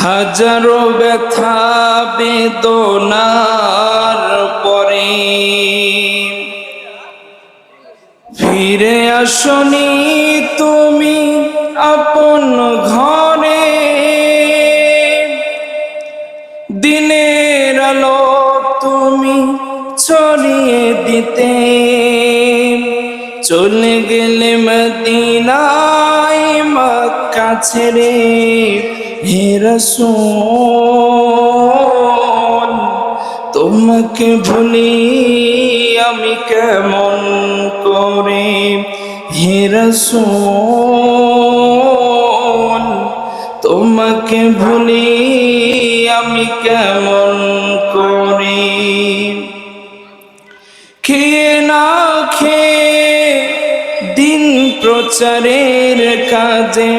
হাজারো ব্যথা বেদনার পরে ফিরে আসনি তুমি আপন ঘরে। দিনের আলো তুমি ছড়িয়ে দিতে চলে গেলে মদিনায় মক্কা ছেড়ে। হে রাসূল তোমাকে ভুলি আমি কেমন করে। হে রাসূল তোমাকে ভুলি আমি কেমন করে। খেয়ে না খেয়ে দিন প্রচারের কাজে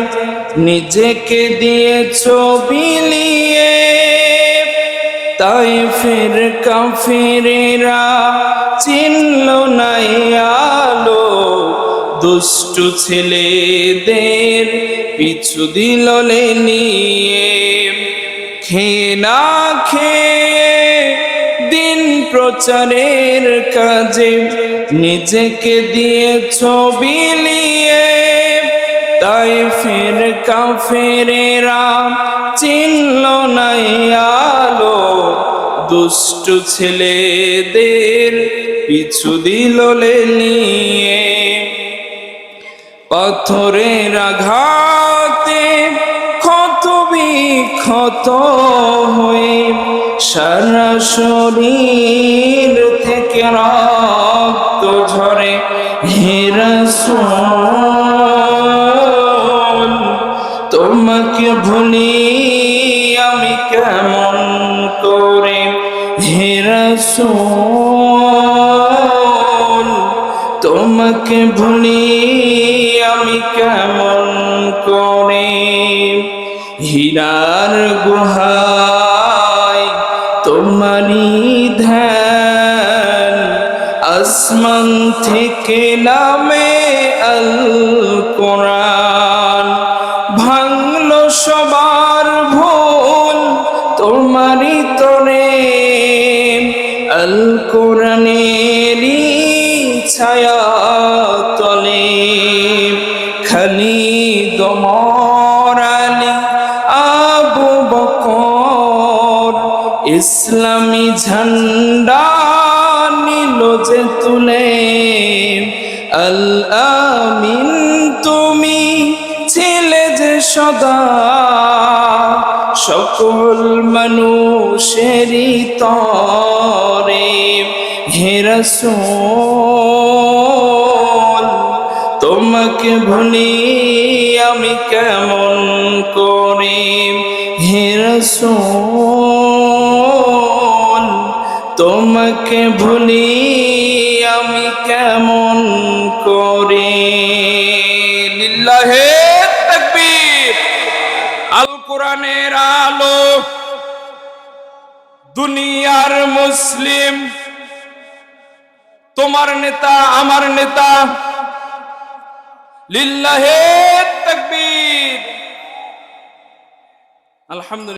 নিজেকে দিয়েছ বিলিয়ে। তায়েফের কাফিরেরা চিনল না আলো, দুষ্টু ছেলেদের পিছু দিল নিয়ে। খেয়ে না খেয়ে দিন প্রচারের কাজে নিজেকে দিয়েছ বিলিয়ে। তায়েফের কাফিরেরা চিনল না আলো, দুষ্টু ছেলেদের পিছু দিল নিয়ে। পাথরের আঘাতে ক্ষত বিক্ষত হয়ে সারা শরীর থেকে রক্ত ঝরে। হে রাসূল তোমাকে ভুলি আমি কেমন করে। হে রাসূল তোমাকে ভুলি আমি কেমন করে। হীরার গুহায় তোমারই ধ্যান, আসমান থেকে নামে আল কোরআন। ভাঙলো সবার ভুল তোমারই তরে, আল কোরআনেরই ছায়া তলে। খালিদ ওমর আলী আবু বকর ইসলামী ঝান্ডা নিল যে তুলে। আল আমিন তুমি ছিলে যে সদা সকল মানুষেরই তরে। হে রাসূল তোমাকে ভুলি আমি কেমন করে। হে রাসূল তোমাকে ভুলি আমি কেমন করে। লিল্লাহে তাকবীর। আল কোরআনের আলো দুনিয়ার মুসলিম, তোমার নেতা আমার নেতা। লিল্লাহে তাকবীর। আলহামদুলিল্লাহ।